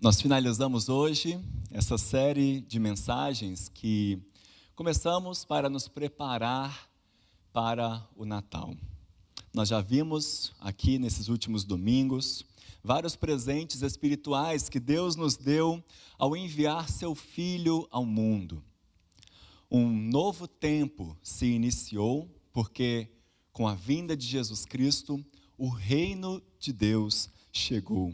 Nós finalizamos hoje essa série de mensagens que começamos para nos preparar para o Natal. Nós já vimos aqui nesses últimos domingos vários presentes espirituais que Deus nos deu ao enviar seu Filho ao mundo. Um novo tempo se iniciou porque com a vinda de Jesus Cristo, o reino de Deus chegou.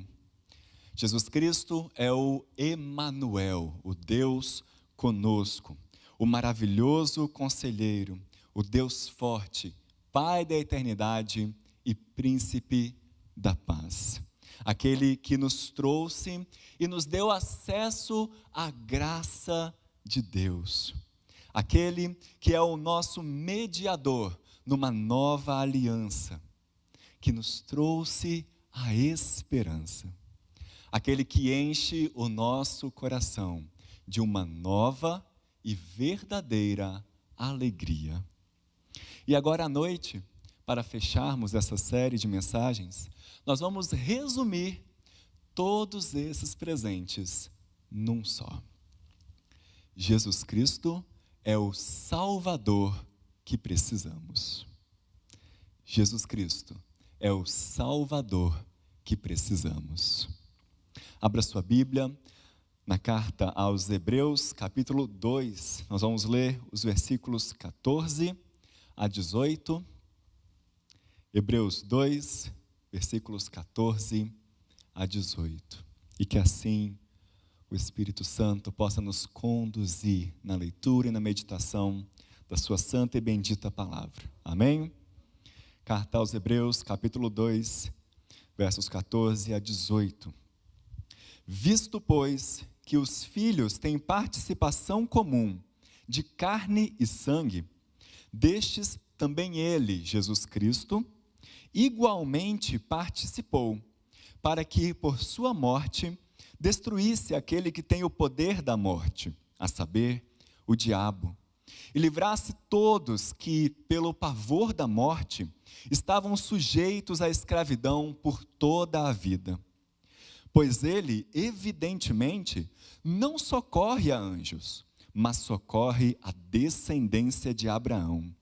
Jesus Cristo é o Emanuel, o Deus conosco, o maravilhoso conselheiro, o Deus forte, Pai da eternidade e Príncipe da paz. Aquele que nos trouxe e nos deu acesso à graça de Deus. Aquele que é o nosso mediador numa nova aliança, que nos trouxe a esperança. Aquele que enche o nosso coração de uma nova e verdadeira alegria. E agora à noite, para fecharmos essa série de mensagens, nós vamos resumir todos esses presentes num só. Jesus Cristo é o Salvador que precisamos. Jesus Cristo é o Salvador que precisamos. Abra sua Bíblia na carta aos Hebreus, capítulo 2. Nós vamos ler os versículos 14 a 18. Hebreus 2, versículos 14 a 18. E que assim o Espírito Santo possa nos conduzir na leitura e na meditação da sua santa e bendita palavra. Amém? Carta aos Hebreus, capítulo 2, versos 14 a 18. Visto, pois, que os filhos têm participação comum de carne e sangue, destes também ele, Jesus Cristo, igualmente participou, para que, por sua morte, destruísse aquele que tem o poder da morte, a saber, o diabo, e livrasse todos que, pelo pavor da morte, estavam sujeitos à escravidão por toda a vida. Pois ele, evidentemente, não socorre a anjos, mas socorre a descendência de Abraão.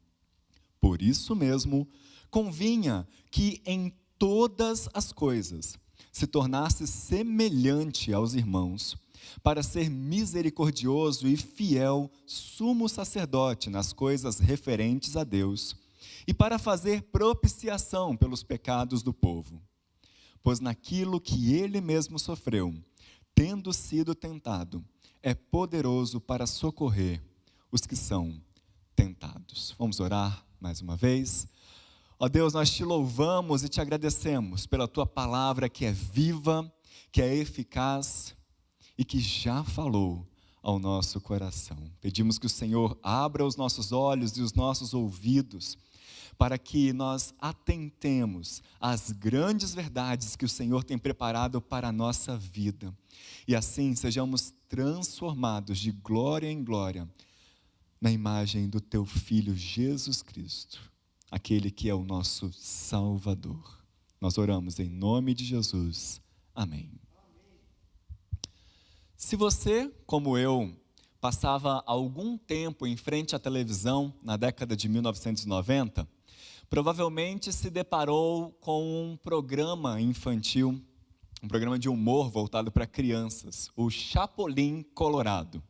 Por isso mesmo, convinha que em todas as coisas se tornasse semelhante aos irmãos, para ser misericordioso e fiel sumo sacerdote nas coisas referentes a Deus, e para fazer propiciação pelos pecados do povo. Pois naquilo que ele mesmo sofreu, tendo sido tentado, é poderoso para socorrer os que são tentados. Vamos orar mais uma vez. Ó Deus, nós te louvamos e te agradecemos pela tua palavra que é viva, que é eficaz e que já falou ao nosso coração. Pedimos que o Senhor abra os nossos olhos e os nossos ouvidos, para que nós atentemos às grandes verdades que o Senhor tem preparado para a nossa vida. E assim sejamos transformados de glória em glória na imagem do teu Filho Jesus Cristo, aquele que é o nosso Salvador. Nós oramos em nome de Jesus. Amém. Se você, como eu, passava algum tempo em frente à televisão na década de 1990, provavelmente se deparou com um programa infantil, um programa de humor voltado para crianças, o Chapulin Colorado.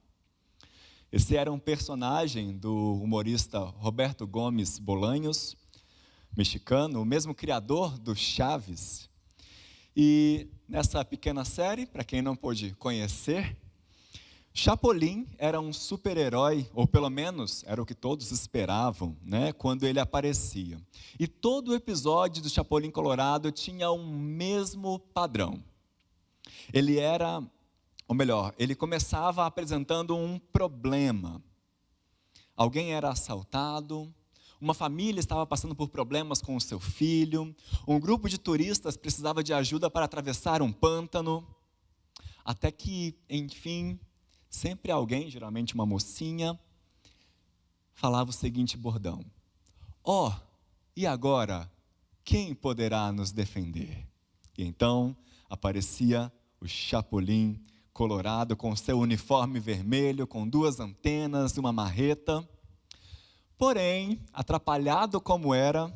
Esse era um personagem do humorista Roberto Gomes Bolanhos, mexicano, o mesmo criador do Chaves. E nessa pequena série, para quem não pôde conhecer, Chapolin era um super-herói, ou pelo menos era o que todos esperavam, né, quando ele aparecia. E todo episódio do Chapulin Colorado tinha um mesmo padrão. Ele começava apresentando um problema. Alguém era assaltado, uma família estava passando por problemas com o seu filho, um grupo de turistas precisava de ajuda para atravessar um pântano, até que, enfim, sempre alguém, geralmente uma mocinha, falava o seguinte bordão: ó, e agora, quem poderá nos defender? E então aparecia o Chapolin Colorado, com seu uniforme vermelho, com 2 antenas e uma marreta. Porém, atrapalhado como era,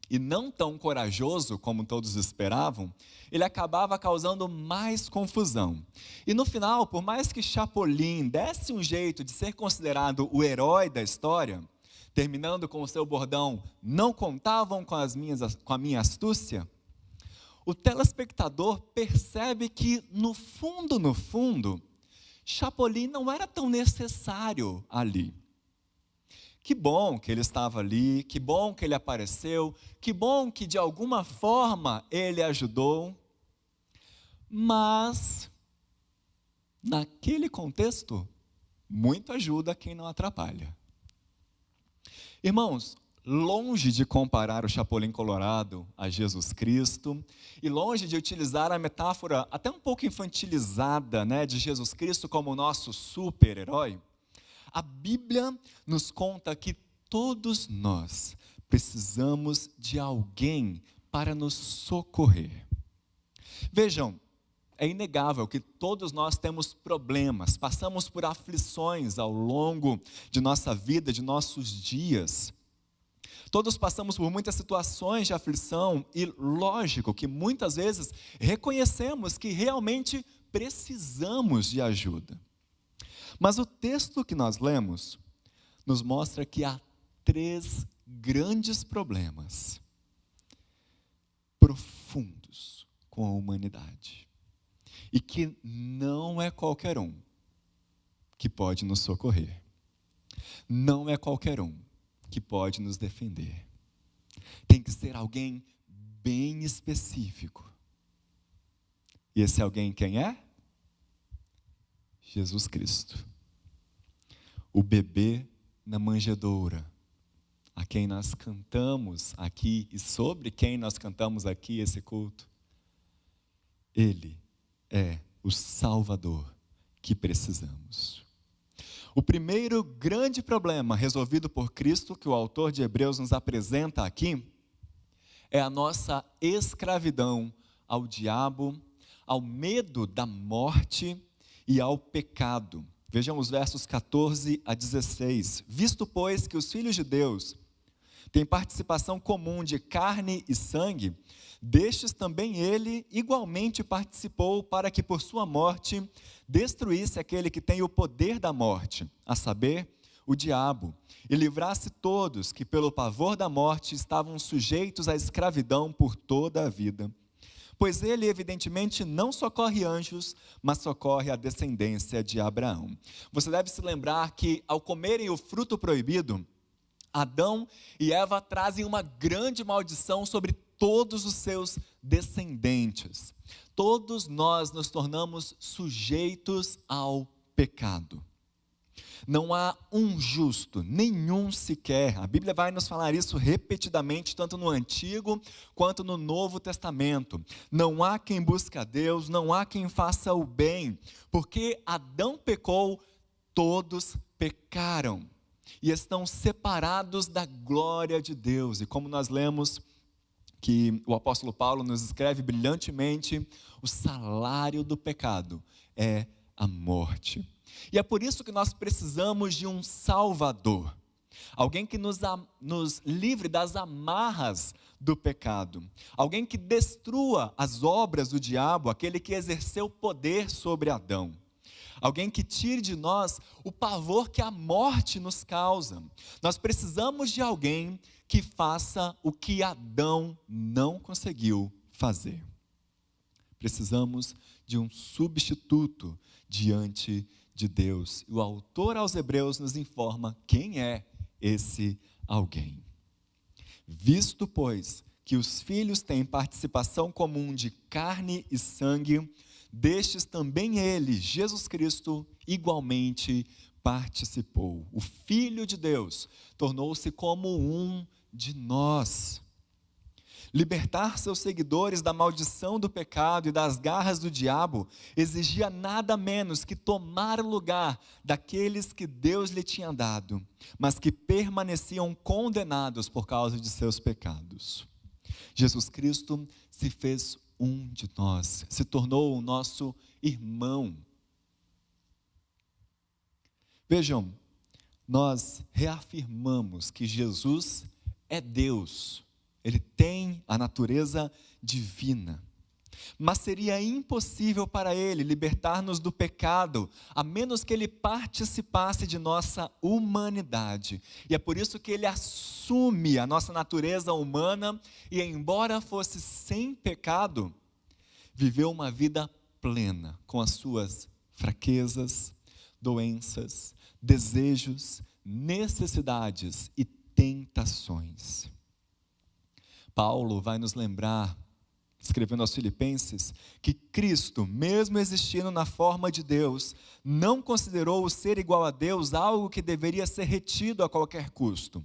e não tão corajoso como todos esperavam, ele acabava causando mais confusão. E no final, por mais que Chapolin desse um jeito de ser considerado o herói da história, terminando com o seu bordão, não contavam com a minha astúcia, o telespectador percebe que, no fundo, Chapolin não era tão necessário ali. Que bom que ele estava ali, que bom que ele apareceu, que bom que de alguma forma ele ajudou, mas, naquele contexto, muito ajuda quem não atrapalha. Irmãos, longe de comparar o Chapolin Colorado a Jesus Cristo, e longe de utilizar a metáfora até um pouco infantilizada, de Jesus Cristo como o nosso super-herói, a Bíblia nos conta que todos nós precisamos de alguém para nos socorrer. Vejam, é inegável que todos nós temos problemas, passamos por aflições ao longo de nossa vida, de nossos dias. Todos passamos por muitas situações de aflição e, lógico, que muitas vezes reconhecemos que realmente precisamos de ajuda. Mas o texto que nós lemos nos mostra que há 3 grandes problemas profundos com a humanidade e que não é qualquer um que pode nos socorrer. Não é qualquer um que pode nos defender. Tem que ser alguém bem específico. E esse alguém quem é? Jesus Cristo. O bebê na manjedoura, a quem nós cantamos aqui e sobre quem nós cantamos aqui esse culto. Ele é o Salvador que precisamos. O primeiro grande problema resolvido por Cristo, que o autor de Hebreus nos apresenta aqui, é a nossa escravidão ao diabo, ao medo da morte e ao pecado. Vejam os versos 14 a 16. Visto, pois, que os filhos de Deus têm participação comum de carne e sangue, destes também ele igualmente participou para que por sua morte destruísse aquele que tem o poder da morte, a saber, o diabo, e livrasse todos que pelo pavor da morte estavam sujeitos à escravidão por toda a vida. Pois ele evidentemente não socorre anjos, mas socorre a descendência de Abraão. Você deve se lembrar que ao comerem o fruto proibido, Adão e Eva trazem uma grande maldição sobre todos os seus descendentes. Todos nós nos tornamos sujeitos ao pecado. Não há um justo, nenhum sequer. A Bíblia vai nos falar isso repetidamente, tanto no Antigo quanto no Novo Testamento. Não há quem busque a Deus, não há quem faça o bem, porque Adão pecou, todos pecaram e estão separados da glória de Deus. E como nós lemos que o apóstolo Paulo nos escreve brilhantemente, o salário do pecado é a morte. E é por isso que nós precisamos de um Salvador, alguém que nos livre das amarras do pecado, alguém que destrua as obras do diabo, aquele que exerceu poder sobre Adão, alguém que tire de nós o pavor que a morte nos causa. Nós precisamos de alguém que faça o que Adão não conseguiu fazer. Precisamos de um substituto diante de Deus. E o autor aos Hebreus nos informa quem é esse alguém. Visto, pois, que os filhos têm participação comum de carne e sangue, destes também ele, Jesus Cristo, igualmente participou. O Filho de Deus tornou-se como um de nós. Libertar seus seguidores da maldição do pecado e das garras do diabo exigia nada menos que tomar o lugar daqueles que Deus lhe tinha dado, mas que permaneciam condenados por causa de seus pecados. Jesus Cristo se fez um de nós, se tornou o nosso irmão. Vejam, nós reafirmamos que Jesus é Deus, Ele tem a natureza divina. Mas seria impossível para Ele libertar-nos do pecado, a menos que Ele participasse de nossa humanidade. E é por isso que Ele assume a nossa natureza humana e, embora fosse sem pecado, viveu uma vida plena, com as suas fraquezas, doenças, desejos, necessidades e tentações. Paulo vai nos lembrar, escrevendo aos Filipenses, que Cristo, mesmo existindo na forma de Deus, não considerou o ser igual a Deus algo que deveria ser retido a qualquer custo.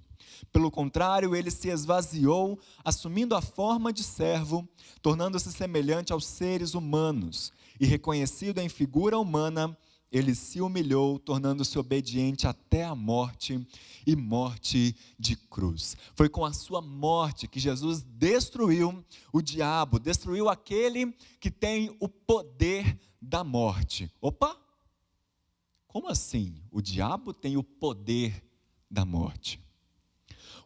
Pelo contrário, ele se esvaziou, assumindo a forma de servo, tornando-se semelhante aos seres humanos, e reconhecido em figura humana, ele se humilhou, tornando-se obediente até a morte e morte de cruz. Foi com a sua morte que Jesus destruiu o diabo, destruiu aquele que tem o poder da morte. Opa! Como assim? O diabo tem o poder da morte?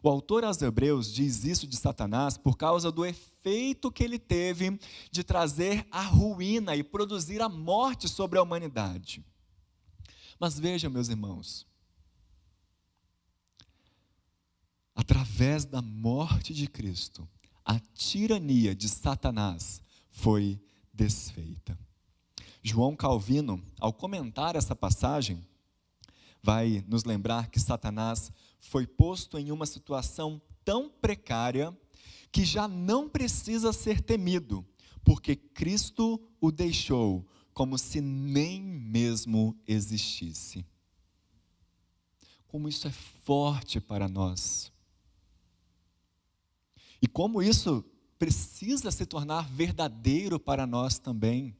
O autor aos Hebreus diz isso de Satanás por causa do efeito que ele teve de trazer a ruína e produzir a morte sobre a humanidade. Mas vejam, meus irmãos, através da morte de Cristo, a tirania de Satanás foi desfeita. João Calvino, ao comentar essa passagem, vai nos lembrar que Satanás foi posto em uma situação tão precária que já não precisa ser temido, porque Cristo o deixou como se nem mesmo existisse. Como isso é forte para nós. E como isso precisa se tornar verdadeiro para nós também.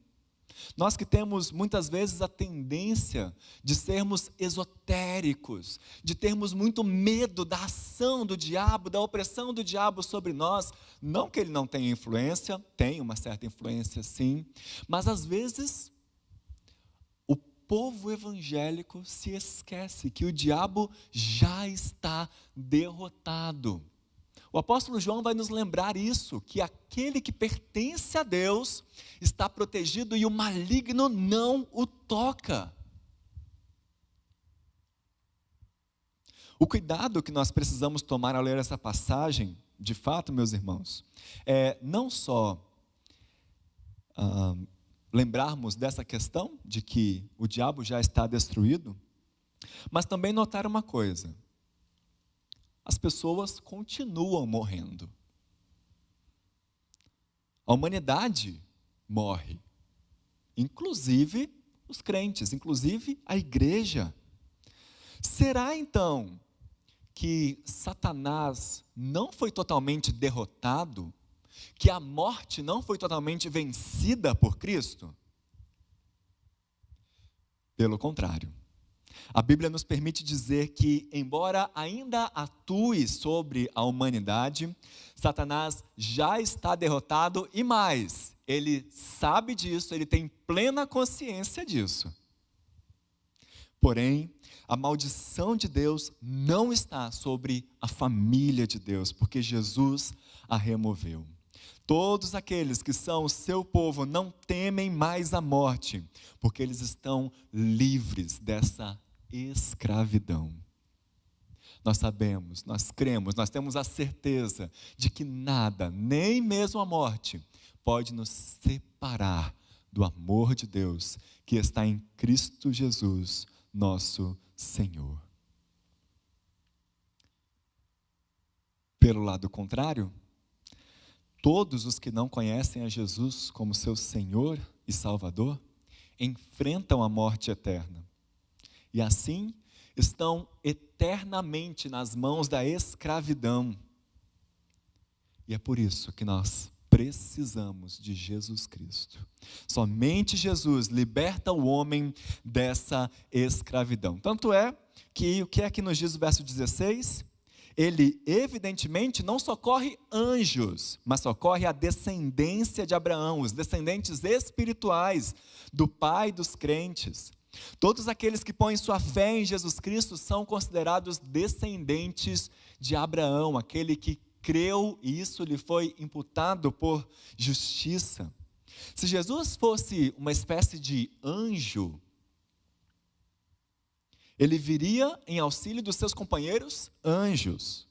Nós que temos muitas vezes a tendência de sermos esotéricos, de termos muito medo da ação do diabo, da opressão do diabo sobre nós. Não que ele não tenha influência, tem uma certa influência sim, mas às vezes o povo evangélico se esquece que o diabo já está derrotado. O apóstolo João vai nos lembrar isso, que aquele que pertence a Deus está protegido e o maligno não o toca. O cuidado que nós precisamos tomar ao ler essa passagem, de fato, meus irmãos, é não só lembrarmos dessa questão de que o diabo já está destruído, mas também notar uma coisa: as pessoas continuam morrendo. A humanidade morre, inclusive os crentes, inclusive a igreja. Será então que Satanás não foi totalmente derrotado? Que a morte não foi totalmente vencida por Cristo? Pelo contrário. A Bíblia nos permite dizer que, embora ainda atue sobre a humanidade, Satanás já está derrotado e mais, ele sabe disso, ele tem plena consciência disso. Porém, a maldição de Deus não está sobre a família de Deus, porque Jesus a removeu. Todos aqueles que são o seu povo não temem mais a morte, porque eles estão livres dessa escravidão. Nós sabemos, nós cremos, nós temos a certeza de que nada, nem mesmo a morte, pode nos separar do amor de Deus que está em Cristo Jesus, nosso Senhor. Pelo lado contrário, todos os que não conhecem a Jesus como seu Senhor e Salvador enfrentam a morte eterna. E assim, estão eternamente nas mãos da escravidão. E é por isso que nós precisamos de Jesus Cristo. Somente Jesus liberta o homem dessa escravidão. Tanto é que, o que é que nos diz o verso 16? ele evidentemente não socorre anjos, mas socorre a descendência de Abraão, os descendentes espirituais do pai dos crentes. Todos aqueles que põem sua fé em Jesus Cristo são considerados descendentes de Abraão, aquele que creu e isso lhe foi imputado por justiça. Se Jesus fosse uma espécie de anjo, ele viria em auxílio dos seus companheiros anjos.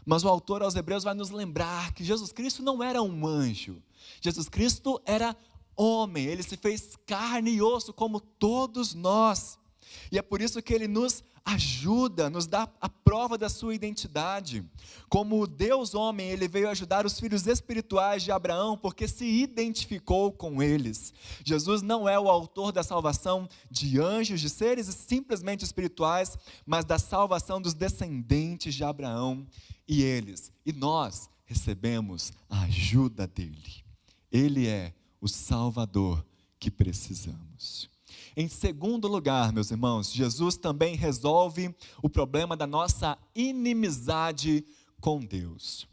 Mas o autor aos Hebreus vai nos lembrar que Jesus Cristo não era um anjo. Jesus Cristo era homem, ele se fez carne e osso como todos nós. E é por isso que ele nos ajuda, nos dá a prova da sua identidade. Como Deus homem, ele veio ajudar os filhos espirituais de Abraão, porque se identificou com eles. Jesus não é o autor da salvação de anjos, de seres simplesmente espirituais, mas da salvação dos descendentes de Abraão e nós recebemos a ajuda dele. Ele é o Salvador que precisamos. Em segundo lugar, meus irmãos, Jesus também resolve o problema da nossa inimizade com Deus.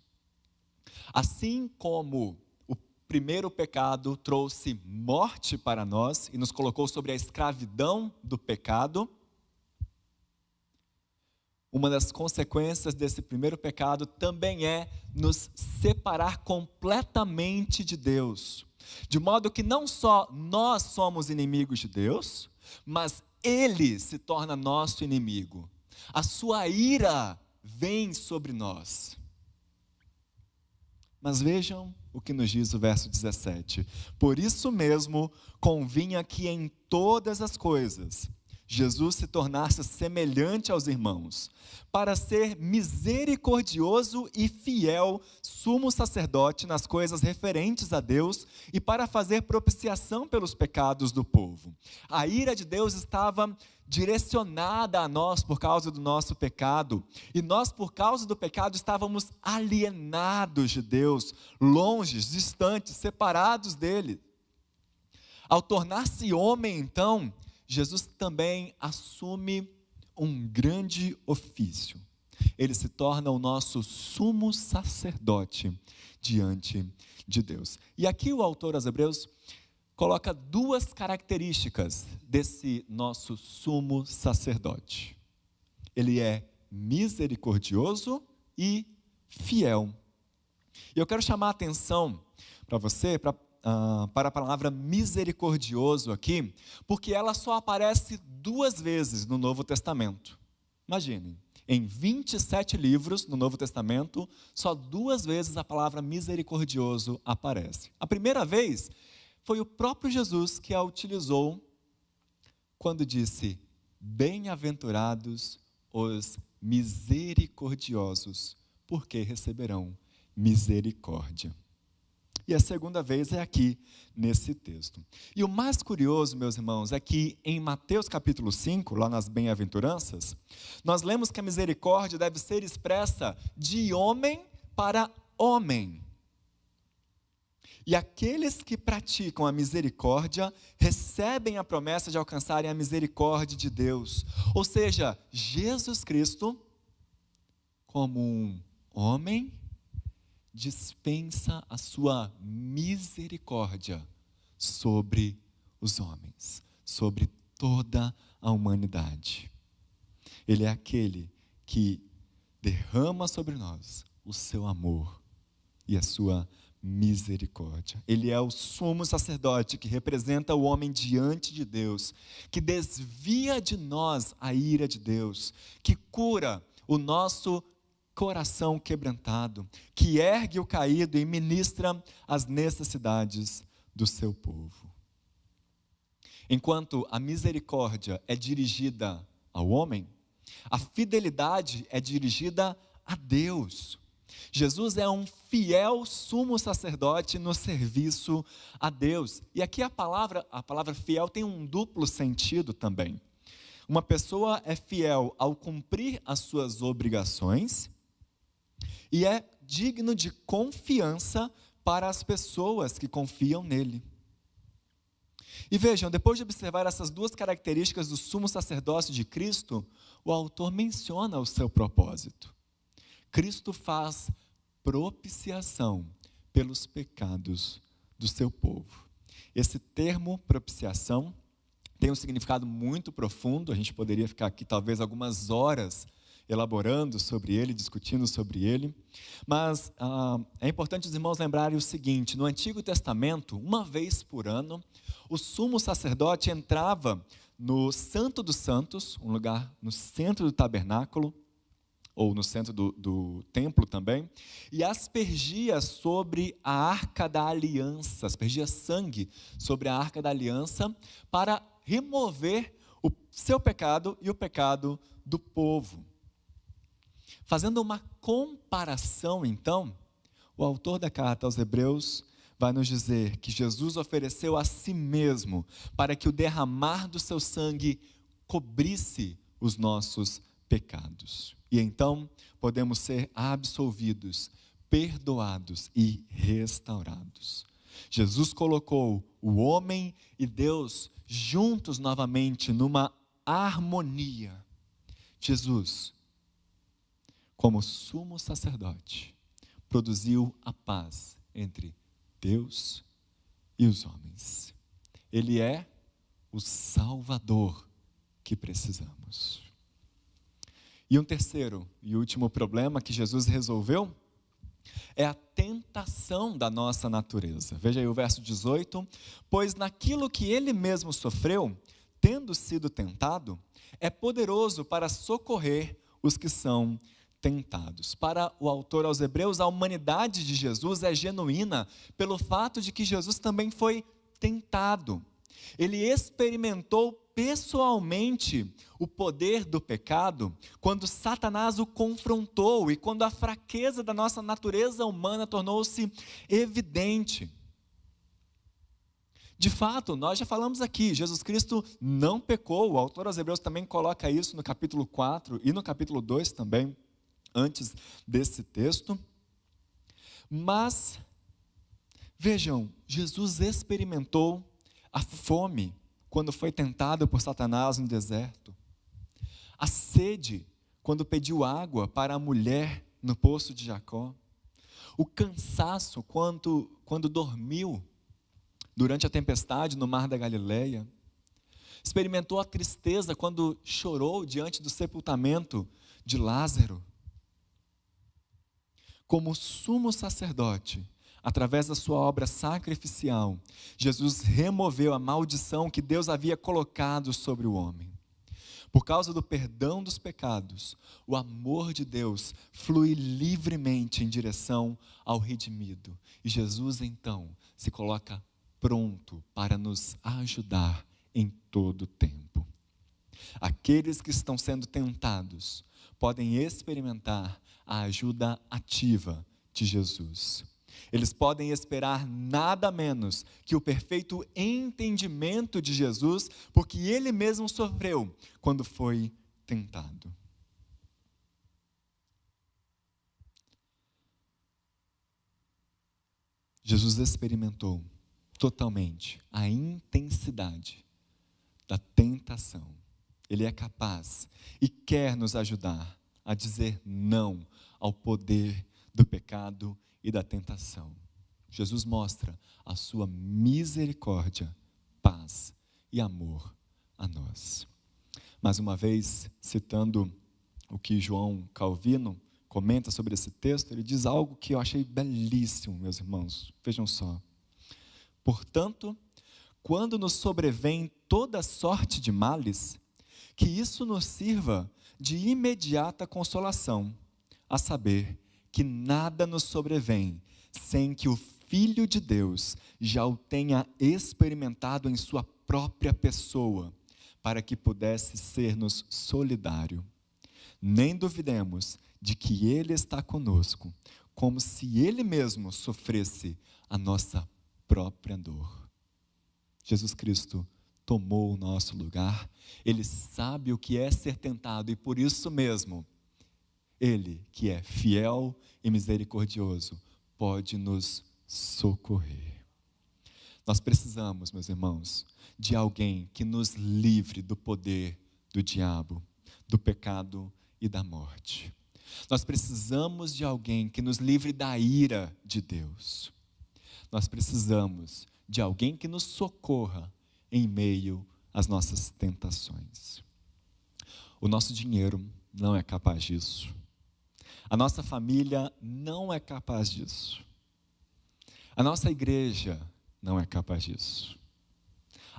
Assim como o primeiro pecado trouxe morte para nós e nos colocou sobre a escravidão do pecado, uma das consequências desse primeiro pecado também é nos separar completamente de Deus. De modo que não só nós somos inimigos de Deus, mas Ele se torna nosso inimigo. A sua ira vem sobre nós. Mas vejam o que nos diz o verso 17. Por isso mesmo, convinha que em todas as coisas Jesus se tornasse semelhante aos irmãos, para ser misericordioso e fiel sumo sacerdote nas coisas referentes a Deus e para fazer propiciação pelos pecados do povo. A ira de Deus estava direcionada a nós por causa do nosso pecado, e nós por causa do pecado estávamos alienados de Deus, longe, distantes, separados dele. Ao tornar-se homem, então, Jesus também assume um grande ofício. Ele se torna o nosso sumo sacerdote diante de Deus. E aqui o autor aos Hebreus coloca duas características desse nosso sumo sacerdote. Ele é misericordioso e fiel. E eu quero chamar a atenção para você, para a palavra misericordioso aqui, porque ela só aparece 2 vezes no Novo Testamento. Imaginem, em 27 livros no Novo Testamento, só 2 vezes a palavra misericordioso aparece. A primeira vez foi o próprio Jesus que a utilizou quando disse: bem-aventurados os misericordiosos, porque receberão misericórdia. E a segunda vez é aqui, nesse texto. E o mais curioso, meus irmãos, é que em Mateus capítulo 5, lá nas bem-aventuranças, nós lemos que a misericórdia deve ser expressa de homem para homem. E aqueles que praticam a misericórdia recebem a promessa de alcançarem a misericórdia de Deus. Ou seja, Jesus Cristo, como um homem, dispensa a sua misericórdia sobre os homens, sobre toda a humanidade. Ele é aquele que derrama sobre nós o seu amor e a sua misericórdia. Ele é o sumo sacerdote que representa o homem diante de Deus, que desvia de nós a ira de Deus, que cura o nosso coração quebrantado, que ergue o caído e ministra as necessidades do seu povo. Enquanto a misericórdia é dirigida ao homem, a fidelidade é dirigida a Deus. Jesus é um fiel sumo sacerdote no serviço a Deus. E aqui a palavra fiel tem um duplo sentido também. Uma pessoa é fiel ao cumprir as suas obrigações e é digno de confiança para as pessoas que confiam nele. E vejam, depois de observar essas duas características do sumo sacerdócio de Cristo, o autor menciona o seu propósito. Cristo faz propiciação pelos pecados do seu povo. Esse termo, propiciação, tem um significado muito profundo. A gente poderia ficar aqui talvez algumas horas elaborando sobre ele, discutindo sobre ele. Mas é importante os irmãos lembrarem o seguinte: no Antigo Testamento, uma vez por ano, o sumo sacerdote entrava no Santo dos Santos, um lugar no centro do tabernáculo, ou no centro do templo também, e aspergia sobre a Arca da Aliança, aspergia sangue sobre a Arca da Aliança, para remover o seu pecado e o pecado do povo. Fazendo uma comparação, então, o autor da carta aos Hebreus vai nos dizer que Jesus ofereceu a si mesmo para que o derramar do seu sangue cobrisse os nossos pecados. E então podemos ser absolvidos, perdoados e restaurados. Jesus colocou o homem e Deus juntos novamente numa harmonia. Jesus, como sumo sacerdote, produziu a paz entre Deus e os homens. Ele é o Salvador que precisamos. E um terceiro e último problema que Jesus resolveu é a tentação da nossa natureza. Veja aí o verso 18: pois naquilo que ele mesmo sofreu, tendo sido tentado, é poderoso para socorrer os que são tentados. Para o autor aos Hebreus, a humanidade de Jesus é genuína pelo fato de que Jesus também foi tentado. Ele experimentou pessoalmente o poder do pecado quando Satanás o confrontou e quando a fraqueza da nossa natureza humana tornou-se evidente. De fato, nós já falamos aqui, Jesus Cristo não pecou. O autor aos Hebreus também coloca isso no capítulo 4 e no capítulo 2 também, antes desse texto. Mas, vejam, Jesus experimentou a fome quando foi tentado por Satanás no deserto, a sede quando pediu água para a mulher no poço de Jacó, o cansaço quando dormiu durante a tempestade no mar da Galileia, experimentou a tristeza quando chorou diante do sepultamento de Lázaro. Como sumo sacerdote, através da sua obra sacrificial, Jesus removeu a maldição que Deus havia colocado sobre o homem. Por causa do perdão dos pecados, o amor de Deus flui livremente em direção ao redimido. E Jesus, então, se coloca pronto para nos ajudar em todo o tempo. Aqueles que estão sendo tentados podem experimentar a ajuda ativa de Jesus. Eles podem esperar nada menos que o perfeito entendimento de Jesus, porque ele mesmo sofreu quando foi tentado. Jesus experimentou totalmente a intensidade da tentação. Ele é capaz e quer nos ajudar a dizer não ao poder do pecado e da tentação. Jesus mostra a sua misericórdia, paz e amor a nós. Mais uma vez, citando o que João Calvino comenta sobre esse texto, ele diz algo que eu achei belíssimo, meus irmãos. Vejam só. Portanto, quando nos sobrevém toda sorte de males, que isso nos sirva de imediata consolação, a saber, que nada nos sobrevém sem que o Filho de Deus já o tenha experimentado em sua própria pessoa, para que pudesse ser-nos solidário. Nem duvidemos de que Ele está conosco, como se Ele mesmo sofresse a nossa própria dor. Jesus Cristo tomou o nosso lugar, Ele sabe o que é ser tentado e por isso mesmo, Ele, que é fiel e misericordioso, pode nos socorrer. Nós precisamos, meus irmãos, de alguém que nos livre do poder do diabo, do pecado e da morte. Nós precisamos de alguém que nos livre da ira de Deus. Nós precisamos de alguém que nos socorra em meio às nossas tentações. O nosso dinheiro não é capaz disso. A nossa família não é capaz disso. A nossa igreja não é capaz disso.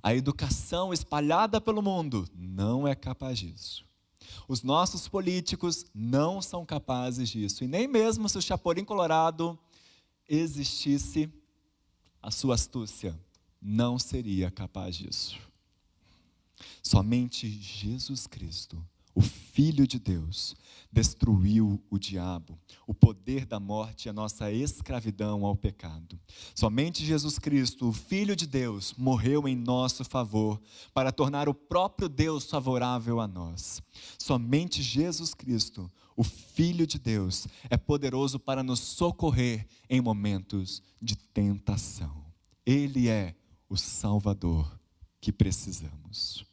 A educação espalhada pelo mundo não é capaz disso. Os nossos políticos não são capazes disso. E nem mesmo se o Chapolin Colorado existisse, a sua astúcia não seria capaz disso. Somente Jesus Cristo, o Filho de Deus, destruiu o diabo, o poder da morte e a nossa escravidão ao pecado. Somente Jesus Cristo, o Filho de Deus, morreu em nosso favor para tornar o próprio Deus favorável a nós. Somente Jesus Cristo, o Filho de Deus, é poderoso para nos socorrer em momentos de tentação. Ele é o Salvador que precisamos.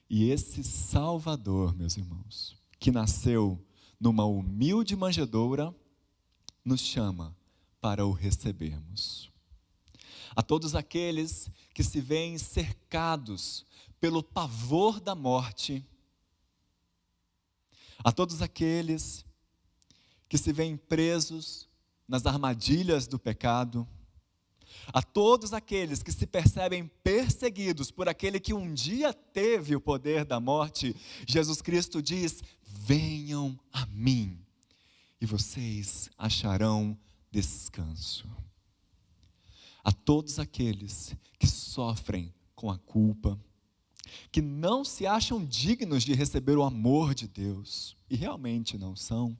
E esse Salvador, meus irmãos, que nasceu numa humilde manjedoura, nos chama para o recebermos. A todos aqueles que se veem cercados pelo pavor da morte, a todos aqueles que se veem presos nas armadilhas do pecado, a todos aqueles que se percebem perseguidos por aquele que um dia teve o poder da morte, Jesus Cristo diz: venham a mim e vocês acharão descanso. A todos aqueles que sofrem com a culpa, que não se acham dignos de receber o amor de Deus, e realmente não são,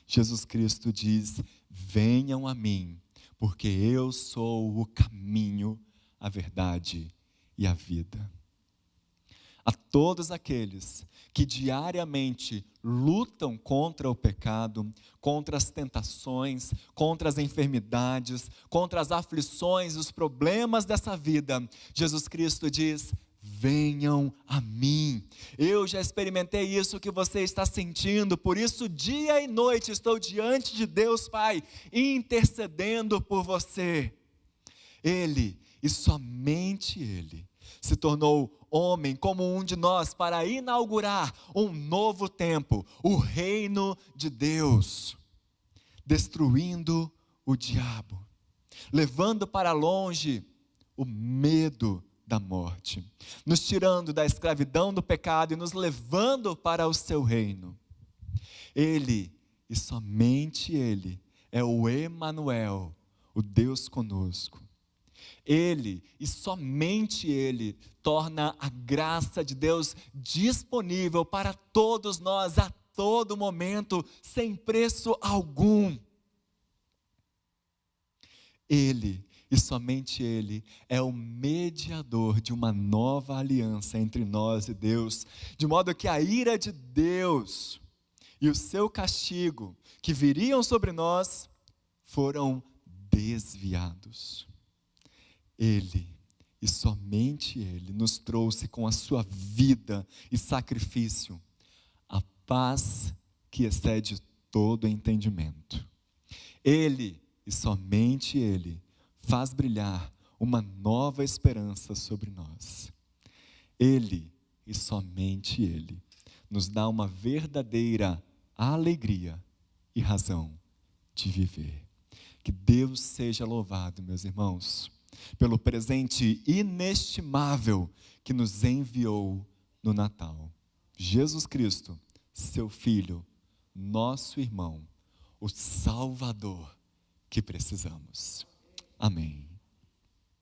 Jesus Cristo diz: venham a mim, porque eu sou o caminho, a verdade e a vida. A todos aqueles que diariamente lutam contra o pecado, contra as tentações, contra as enfermidades, contra as aflições, os problemas dessa vida, Jesus Cristo diz: venham a mim. Eu já experimentei isso que você está sentindo, por isso dia e noite estou diante de Deus Pai, intercedendo por você. Ele, e somente Ele, se tornou homem como um de nós para inaugurar um novo tempo, o reino de Deus, destruindo o diabo, levando para longe o medo da morte, nos tirando da escravidão do pecado e nos levando para o seu reino. Ele, e somente Ele, é o Emanuel, o Deus conosco. Ele, e somente Ele, torna a graça de Deus disponível para todos nós a todo momento, sem preço algum. Ele, e somente Ele, é o mediador de uma nova aliança entre nós e Deus, de modo que a ira de Deus e o seu castigo que viriam sobre nós foram desviados. Ele, e somente Ele, nos trouxe com a sua vida e sacrifício a paz que excede todo entendimento. Ele, e somente Ele, faz brilhar uma nova esperança sobre nós. Ele, e somente Ele, nos dá uma verdadeira alegria e razão de viver. Que Deus seja louvado, meus irmãos, pelo presente inestimável que nos enviou no Natal. Jesus Cristo, seu Filho, nosso irmão, o Salvador que precisamos. Amém.